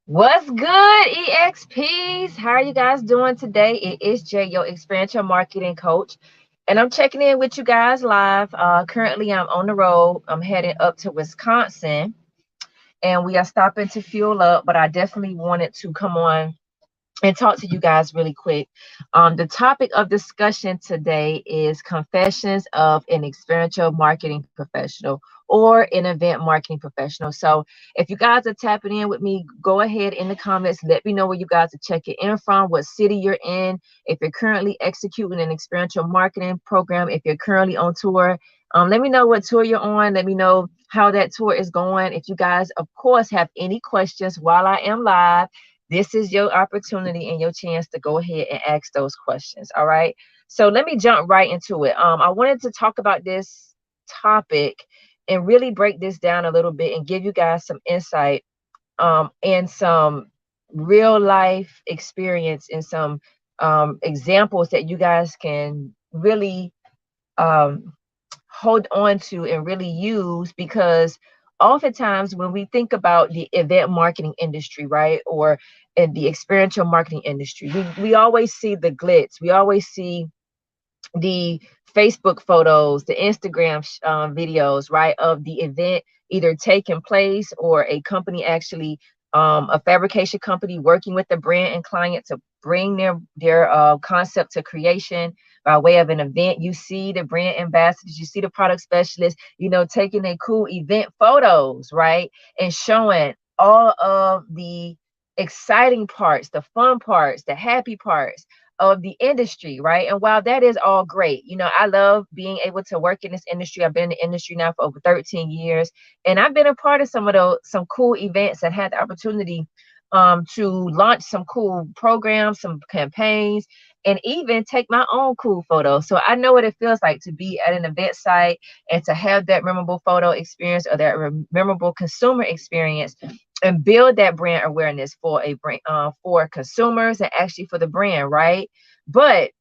What's good, EXPs? How are you guys doing today? It is Jay, your Experiential Marketing Coach, and I'm checking in with you guys live. Currently, I'm on the road. I'm heading up to Wisconsin, and we are stopping to fuel up, but I definitely wanted to come on and talk to you guys really quick. The topic of discussion today is confessions of an experiential marketing professional or an event marketing professional. So if you guys are tapping in with me, go ahead in the comments. Let me know where you guys are checking in from, what city you're in, if you're currently executing an experiential marketing program, if you're currently on tour. Let me know what tour you're on. Let me know how that tour is going. If you guys, of course, have any questions while I am live, this is your opportunity and your chance to go ahead and ask those questions. All right. So let me jump right into it. I wanted to talk about this topic and really break this down a little bit and give you guys some insight and some real life experience and some examples that you guys can really um, hold on to and really use, because oftentimes when we think about the event marketing industry, right, or in the experiential marketing industry, we always see the glitz. We always see the Facebook photos, the Instagram videos, right, of the event either taking place or a company actually, a fabrication company working with the brand and client to bring their concept to creation by way of an event. You see the brand ambassadors, you see the product specialists, taking their cool event photos, right, and showing all of the exciting parts, the fun parts, the happy parts of the industry, right? And while that is all great, I love being able to work in this industry. I've been in the industry now for over 13 years, and I've been a part of some cool events and had the opportunity to launch some cool programs, some campaigns, and even take my own cool photos. So I know what it feels like to be at an event site and to have that memorable photo experience or that memorable consumer experience and build that brand awareness for a brand, for consumers and actually for the brand, right? But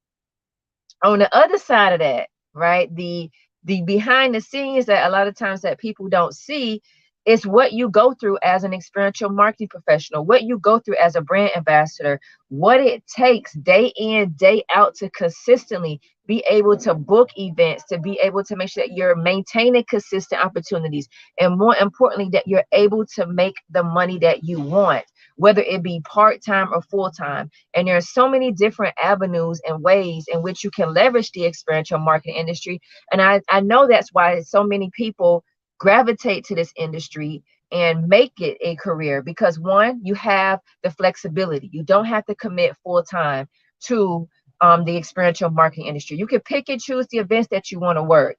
on the other side of that, right, the behind the scenes that a lot of times that people don't see is what you go through as an experiential marketing professional, what you go through as a brand ambassador, what it takes day in, day out to consistently be able to book events, to be able to make sure that you're maintaining consistent opportunities, and more importantly, that you're able to make the money that you want, whether it be part-time or full-time. And there are so many different avenues and ways in which you can leverage the experiential marketing industry. And I know that's why so many people gravitate to this industry and make it a career, because one, you have the flexibility. You don't have to commit full time to the experiential marketing industry. You can pick and choose the events that you want to work.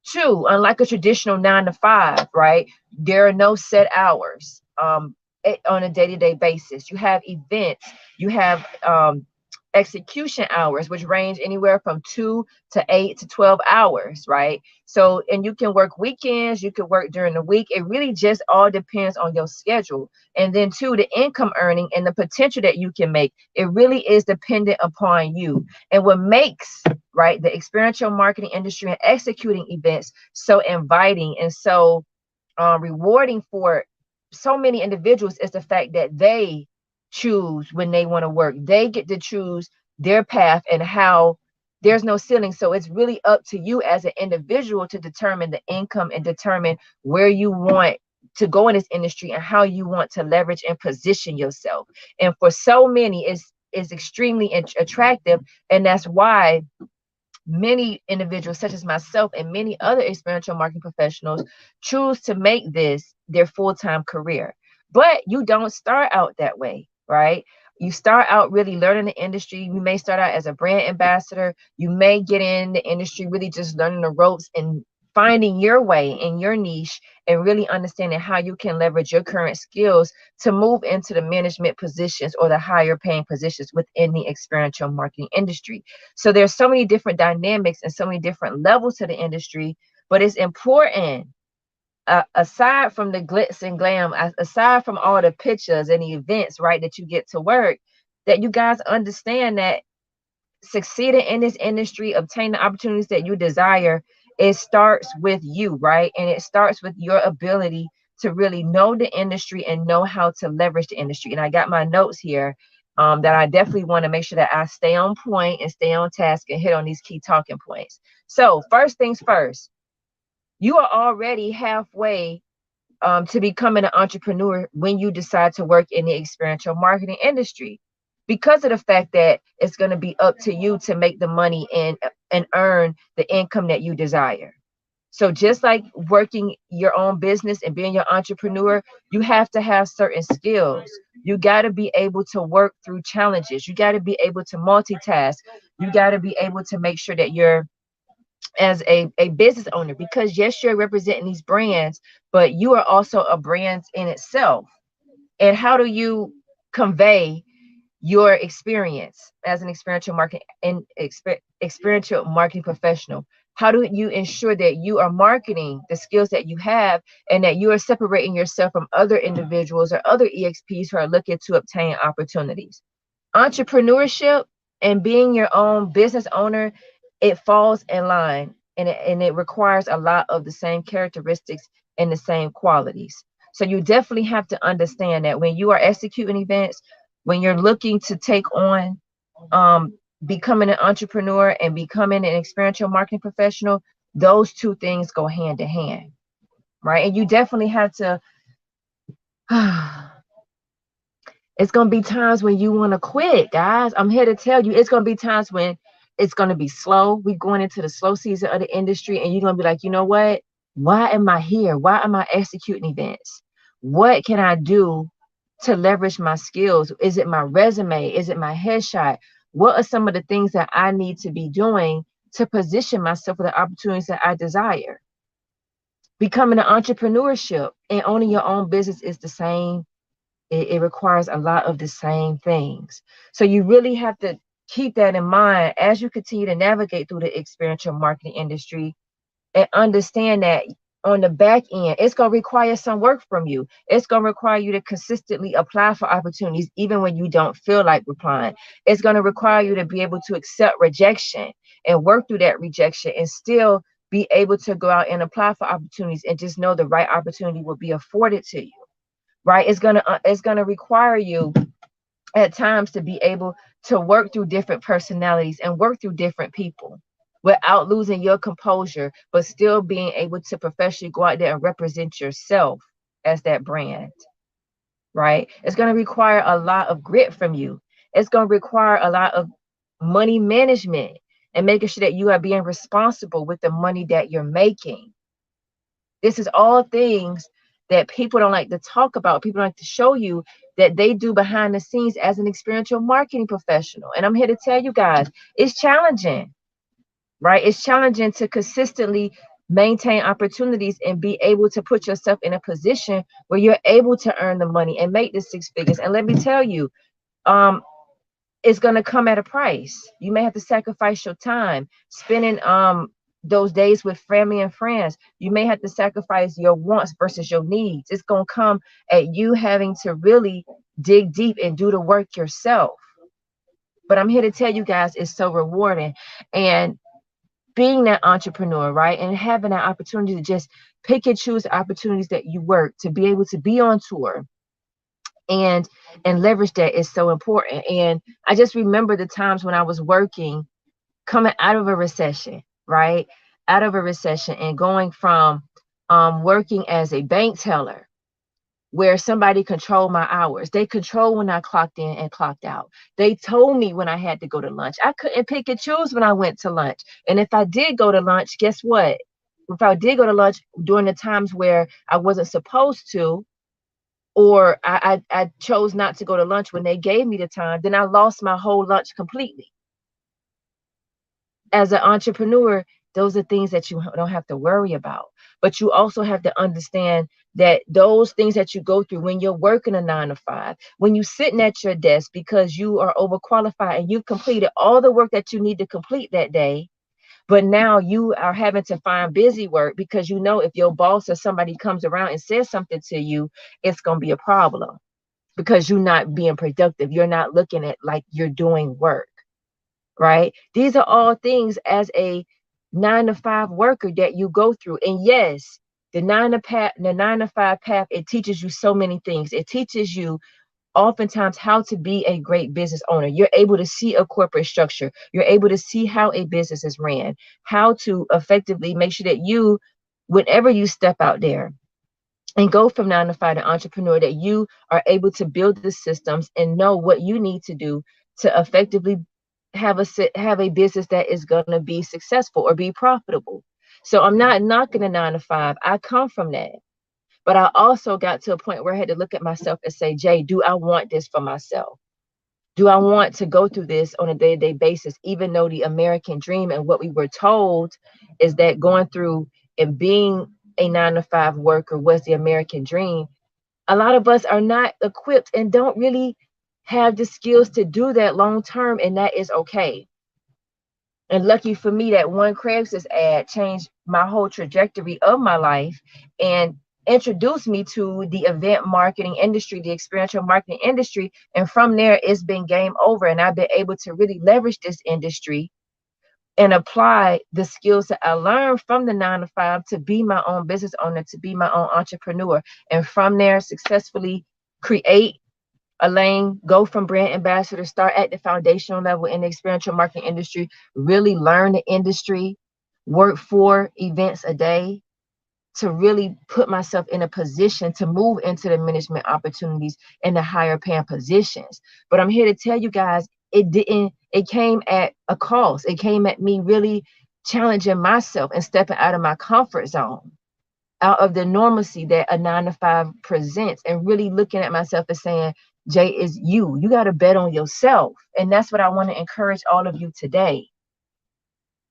Two, unlike a traditional 9 to 5, right? There are no set hours on a day-to-day basis. You have events, you have execution hours, which range anywhere from 2 to 8 to 12 hours, right? So, and you can work weekends, you can work during the week. It really just all depends on your schedule. And then two, the income earning and the potential that you can make, it really is dependent upon you. And what makes, right, the experiential marketing industry and executing events so inviting and so rewarding for so many individuals is the fact that they choose when they want to work. They get to choose their path and how. There's no ceiling. So it's really up to you as an individual to determine the income and determine where you want to go in this industry and how you want to leverage and position yourself. And for so many, is extremely attractive. And that's why many individuals, such as myself and many other experiential marketing professionals, choose to make this their full-time career. But you don't start out that way, right? You start out really learning the industry. You may start out as a brand ambassador. You may get in the industry really just learning the ropes and finding your way in your niche and really understanding how you can leverage your current skills to move into the management positions or the higher paying positions within the experiential marketing industry. So there's so many different dynamics and so many different levels to the industry, but it's important, aside from the glitz and glam, aside from all the pictures and the events, right, that you get to work, that you guys understand that succeeding in this industry, obtaining the opportunities that you desire, it starts with you, right? And it starts with your ability to really know the industry and know how to leverage the industry. And I got my notes here that I definitely want to make sure that I stay on point and stay on task and hit on these key talking points. So first things first, you are already halfway to becoming an entrepreneur when you decide to work in the experiential marketing industry, because of the fact that it's going to be up to you to make the money and earn the income that you desire. So just like working your own business and being your entrepreneur, you have to have certain skills. You got to be able to work through challenges. You got to be able to multitask. You got to be able to make sure that you're, as a business owner, because yes, you're representing these brands, but you are also a brand in itself. And how do you convey your experience as an experiential marketing and experiential marketing professional? How do you ensure that you are marketing the skills that you have and that you are separating yourself from other individuals or other EXPs who are looking to obtain opportunities? Entrepreneurship and being your own business owner, it falls in line, and it requires a lot of the same characteristics and the same qualities. So you definitely have to understand that when you are executing events, when you're looking to take on becoming an entrepreneur and becoming an experiential marketing professional, those two things go hand in hand, right? And you definitely have to it's going to be times when you want to quit, guys. I'm here to tell you, it's going to be times when it's going to be slow. We're going into the slow season of the industry, and you're going to be like, you know what? Why am I here? Why am I executing events? What can I do to leverage my skills? Is it my resume? Is it my headshot? What are some of the things that I need to be doing to position myself for the opportunities that I desire? Becoming an entrepreneurship and owning your own business is the same. It requires a lot of the same things. So you really have to keep that in mind as you continue to navigate through the experiential marketing industry, and understand that on the back end, it's going to require some work from you. It's going to require you to consistently apply for opportunities, even when you don't feel like applying. It's going to require you to be able to accept rejection and work through that rejection and still be able to go out and apply for opportunities and just know the right opportunity will be afforded to you. Right? It's gonna require you at times to be able to work through different personalities and work through different people without losing your composure, but still being able to professionally go out there and represent yourself as that brand. Right? It's going to require a lot of grit from you. It's going to require a lot of money management and making sure that you are being responsible with the money that you're making. This is all things that people don't like to talk about. People don't like to show you that they do behind the scenes as an experiential marketing professional. And I'm here to tell you guys, it's challenging, right? It's challenging to consistently maintain opportunities and be able to put yourself in a position where you're able to earn the money and make the six figures. And let me tell you, it's going to come at a price. You may have to sacrifice your time spending those days with family and friends. You may have to sacrifice your wants versus your needs. It's going to come at you having to really dig deep and do the work yourself. But I'm here to tell you guys, it's so rewarding. And being that entrepreneur, right, and having that opportunity to just pick and choose the opportunities that you work, to be able to be on tour and leverage that is so important. And I just remember the times when I was working, coming out of a recession, right? Out of a recession and going from working as a bank teller, where somebody controlled my hours. They controlled when I clocked in and clocked out. They told me when I had to go to lunch. I couldn't pick and choose when I went to lunch. And if I did go to lunch, guess what? If I did go to lunch during the times where I wasn't supposed to, or I chose not to go to lunch when they gave me the time, then I lost my whole lunch completely. As an entrepreneur, those are things that you don't have to worry about. But you also have to understand that those things that you go through when you're working a 9 to 5, when you're sitting at your desk because you are overqualified and you've completed all the work that you need to complete that day, but now you are having to find busy work because you know if your boss or somebody comes around and says something to you, it's going to be a problem because you're not being productive. You're not looking at like you're doing work, right? These are all things as a 9 to 5 worker that you go through. And yes, The 9 to 5 path, it teaches you so many things. It teaches you oftentimes how to be a great business owner. You're able to see a corporate structure. You're able to see how a business is ran, how to effectively make sure that you, whenever you step out there and go from 9 to 5 to entrepreneur, that you are able to build the systems and know what you need to do to effectively have a business that is going to be successful or be profitable. So I'm not knocking a 9 to 5. I come from that. But I also got to a point where I had to look at myself and say, Jay, do I want this for myself? Do I want to go through this on a day-to-day basis, even though the American dream and what we were told is that going through and being a 9 to 5 worker was the American dream? A lot of us are not equipped and don't really have the skills to do that long term, and that is okay. And lucky for me, that one Craigslist ad changed my whole trajectory of my life and introduced me to the event marketing industry, the experiential marketing industry. And from there, it's been game over. And I've been able to really leverage this industry and apply the skills that I learned from the 9 to 5 to be my own business owner, to be my own entrepreneur. And from there, successfully create a lane, go from brand ambassador, start at the foundational level in the experiential marketing industry, really learn the industry, work 4 events a day to really put myself in a position to move into the management opportunities and the higher paying positions. But I'm here to tell you guys, it came at a cost. It came at me really challenging myself and stepping out of my comfort zone, out of the normalcy that a 9 to 5 presents, and really looking at myself and saying, Jay, is you got to bet on yourself. And that's what I want to encourage all of you today.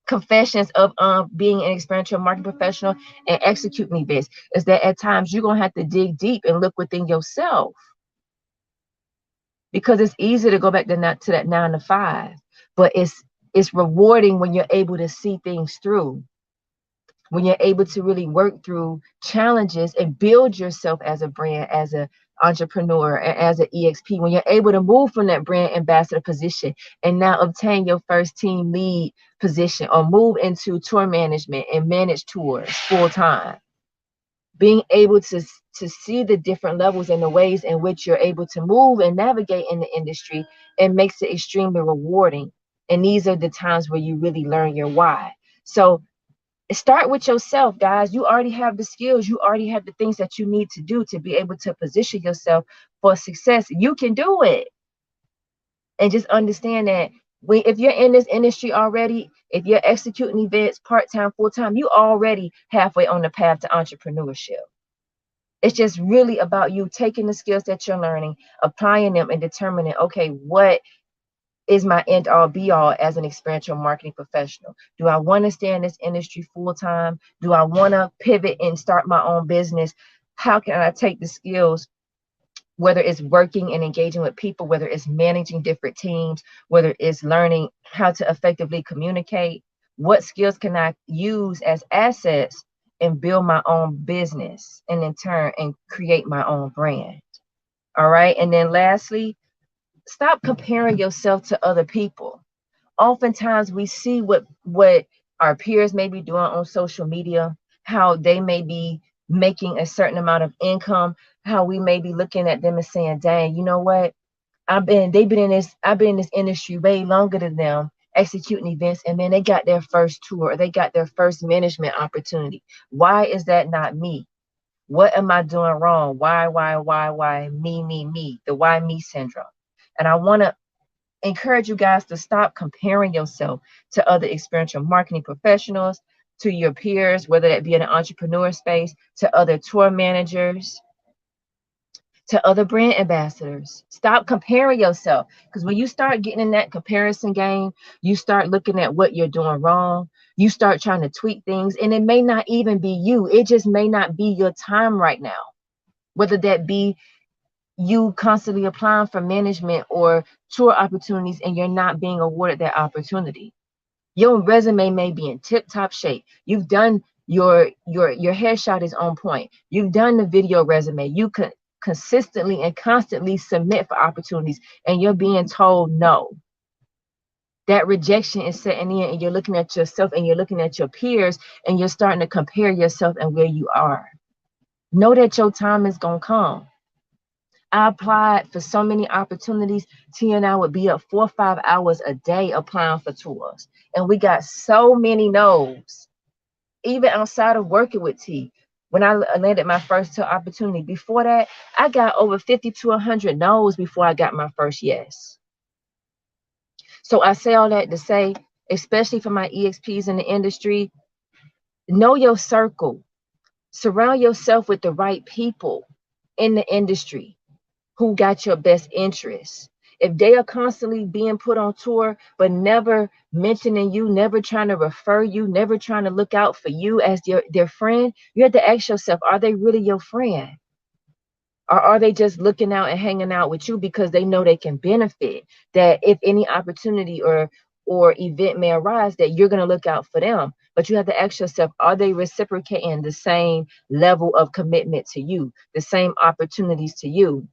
Confessions of being an experiential marketing professional and executing events is that at times you're going to have to dig deep and look within yourself, because it's easy to go back to that 9 to 5, but it's rewarding when you're able to see things through, when you're able to really work through challenges and build yourself as a brand, as an entrepreneur, as an EXP, when you're able to move from that brand ambassador position and now obtain your first team lead position or move into tour management and manage tours full time. Being able to see the different levels and the ways in which you're able to move and navigate in the industry, it makes it extremely rewarding. And these are the times where you really learn your why. So start with yourself, guys. You already have the skills. You already have the things that you need to do to be able to position yourself for success. You can do it. And just understand that if you're in this industry already, if you're executing events part-time, full-time, you already halfway on the path to entrepreneurship. It's just really about you taking the skills that you're learning, applying them, and determining, okay, what is my end all be all as an experiential marketing professional? Do I want to stay in this industry full time? Do I want to pivot and start my own business? How can I take the skills, whether it's working and engaging with people, whether it's managing different teams, whether it's learning how to effectively communicate, what skills can I use as assets and build my own business and in turn and create my own brand? All right. And then lastly, stop comparing yourself to other people. Oftentimes we see what our peers may be doing on social media, how they may be making a certain amount of income, how we may be looking at them and saying, dang, you know what? I've been in this industry way longer than them, executing events, and then they got their first tour, or they got their first management opportunity. Why is that not me? What am I doing wrong? Why, me, the why me syndrome. And I want to encourage you guys to stop comparing yourself to other experiential marketing professionals, to your peers, whether that be in an entrepreneur space, to other tour managers, to other brand ambassadors. Stop comparing yourself, because when you start getting in that comparison game, you start looking at what you're doing wrong. You start trying to tweak things, and it may not even be you. It just may not be your time right now, whether that be you constantly applying for management or tour opportunities and you're not being awarded that opportunity. Your resume may be in tip-top shape. You've done your headshot is on point. You've done the video resume. You could consistently and constantly submit for opportunities, and you're being told no. That rejection is setting in, and you're looking at yourself and you're looking at your peers, and you're starting to compare yourself and where you are. Know that your time is going to come. I applied for so many opportunities. T and I would be up 4 or 5 hours a day applying for tours. And we got so many no's, even outside of working with T. When I landed my first tour opportunity, before that, I got over 50 to 100 no's before I got my first yes. So I say all that to say, especially for my EXPs in the industry, know your circle. Surround yourself with the right people in the industry who got your best interests. If they are constantly being put on tour, but never mentioning you, never trying to refer you, never trying to look out for you as their friend, you have to ask yourself, are they really your friend? Or are they just looking out and hanging out with you because they know they can benefit? That if any opportunity or event may arise, that you're going to look out for them. But you have to ask yourself, are they reciprocating the same level of commitment to you, the same opportunities to you?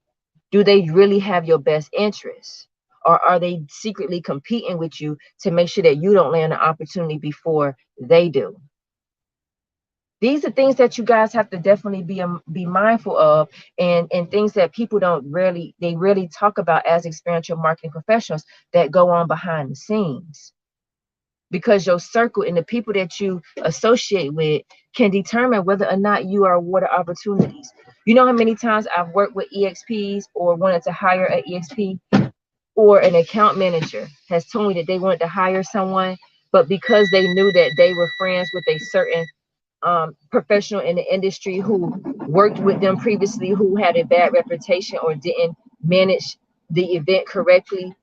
Do they really have your best interests? Or are they secretly competing with you to make sure that you don't land an opportunity before they do? These are things that you guys have to definitely be mindful of, and things that people don't really talk about as experiential marketing professionals that go on behind the scenes. Because your circle and the people that you associate with can determine whether or not you are awarded opportunities. You know how many times I've worked with EXPs or wanted to hire an EXP, or an account manager has told me that they wanted to hire someone, but because they knew that they were friends with a certain professional in the industry who worked with them previously, who had a bad reputation or didn't manage the event correctly,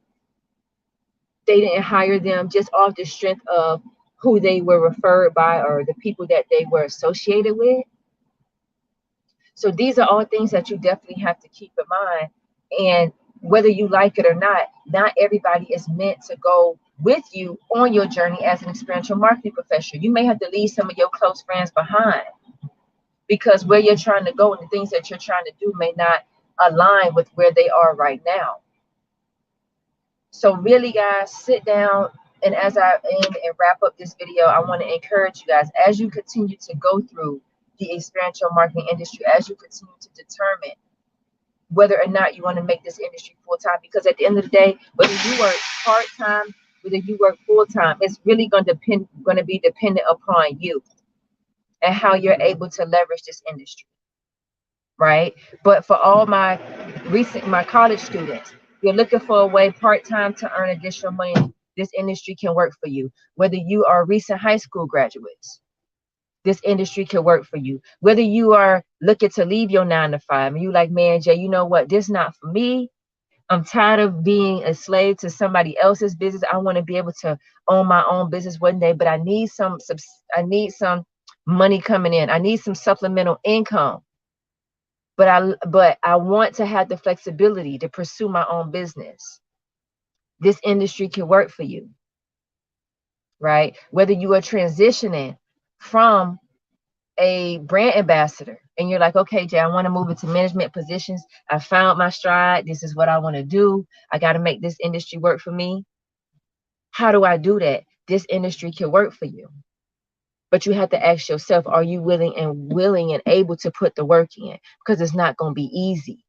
they didn't hire them just off the strength of who they were referred by or the people that they were associated with. So these are all things that you definitely have to keep in mind. And whether you like it or not everybody is meant to go with you on your journey as an experiential marketing professional. You may have to leave some of your close friends behind because where you're trying to go and the things that you're trying to do may not align with where they are right now. So really, guys, sit down. And as I end and wrap up this video, I want to encourage you guys, as you continue to go through the experiential marketing industry, as you continue to determine whether or not you want to make this industry full-time, because at the end of the day, whether you work part-time, whether you work full-time, it's really going to be dependent upon you and how you're able to leverage this industry, right? But for all my college students, you're looking for a way part-time to earn additional money, this industry can work for you. Whether you are recent high school graduates, this industry can work for you. Whether you are looking to leave your 9 to 5 and you like, man, Jay, you know what? This is not for me. I'm tired of being a slave to somebody else's business. I want to be able to own my own business one day, but I need some money coming in. I need some supplemental income. But I want to have the flexibility to pursue my own business. This industry can work for you, right? Whether you are transitioning from a brand ambassador and you're like, okay, Jay, I want to move into management positions. I found my stride. This is what I want to do. I got to make this industry work for me. How do I do that? This industry can work for you. But you have to ask yourself, are you willing and able to put the work in? Because it's not going to be easy.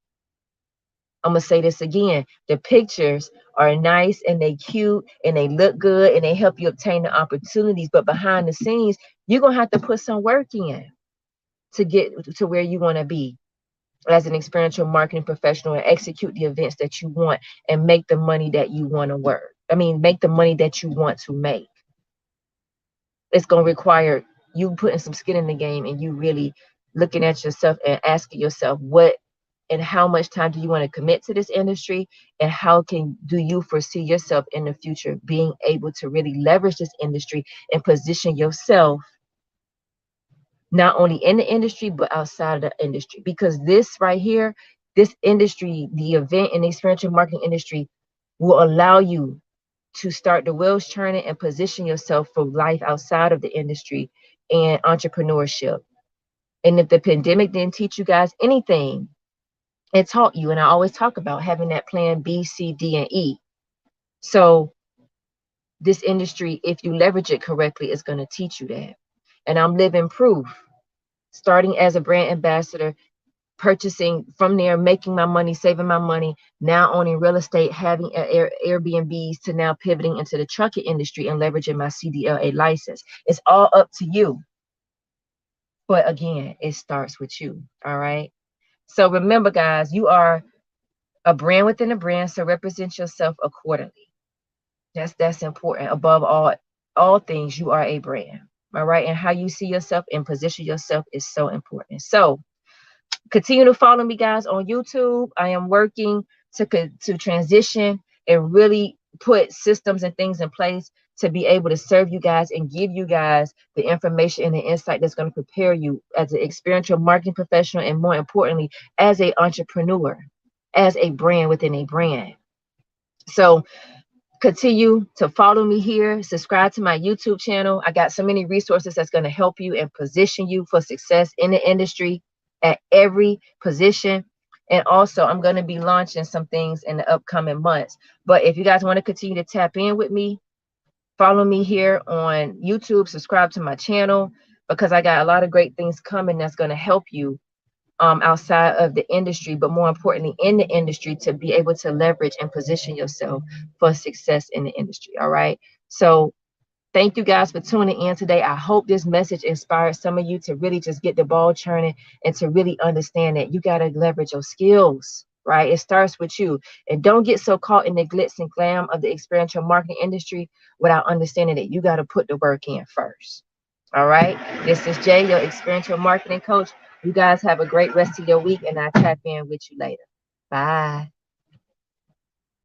I'm going to say this again. The pictures are nice and they cute and they look good and they help you obtain the opportunities. But behind the scenes, you're going to have to put some work in to get to where you want to be as an experiential marketing professional and execute the events that you want and make the money that you want to work. Make the money that you want to make. It's going to require you putting some skin in the game and you really looking at yourself and asking yourself what and how much time do you want to commit to this industry, and how do you foresee yourself in the future being able to really leverage this industry and position yourself not only in the industry, but outside of the industry. Because this right here, this industry, the event and experiential marketing industry, will allow you to start the wheels churning and position yourself for life outside of the industry and entrepreneurship. And if the pandemic didn't teach you guys anything, it taught you. And I always talk about having that plan B, C, D, and E. So this industry, if you leverage it correctly, is going to teach you that. And I'm living proof starting as a brand ambassador, purchasing from there, making my money, saving my money, now owning real estate, having Airbnbs, to now pivoting into the trucking industry and leveraging my CDLA license. It's all up to you. But again, it starts with you. All right. So remember, guys, you are a brand within a brand, so represent yourself accordingly. That's important. Above all things, you are a brand. All right. And how you see yourself and position yourself is so important. So continue to follow me, guys, on YouTube. I am working to transition and really put systems and things in place to be able to serve you guys and give you guys the information and the insight that's going to prepare you as an experiential marketing professional, and more importantly, as an entrepreneur, as a brand within a brand. So continue to follow me here, subscribe to my YouTube channel. I got so many resources that's going to help you and position you for success in the industry at every position. And also, I'm going to be launching some things in the upcoming months. But if you guys want to continue to tap in with me, follow me here on YouTube, subscribe to my channel, because I got a lot of great things coming that's going to help you outside of the industry, but more importantly in the industry, to be able to leverage and position yourself for success in the industry. All right. So thank you guys for tuning in today. I hope this message inspires some of you to really just get the ball churning and to really understand that you got to leverage your skills, right? It starts with you. And don't get so caught in the glitz and glam of the experiential marketing industry without understanding that you got to put the work in first. All right. This is Jay, your experiential marketing coach. You guys have a great rest of your week, and I'll tap in with you later. Bye.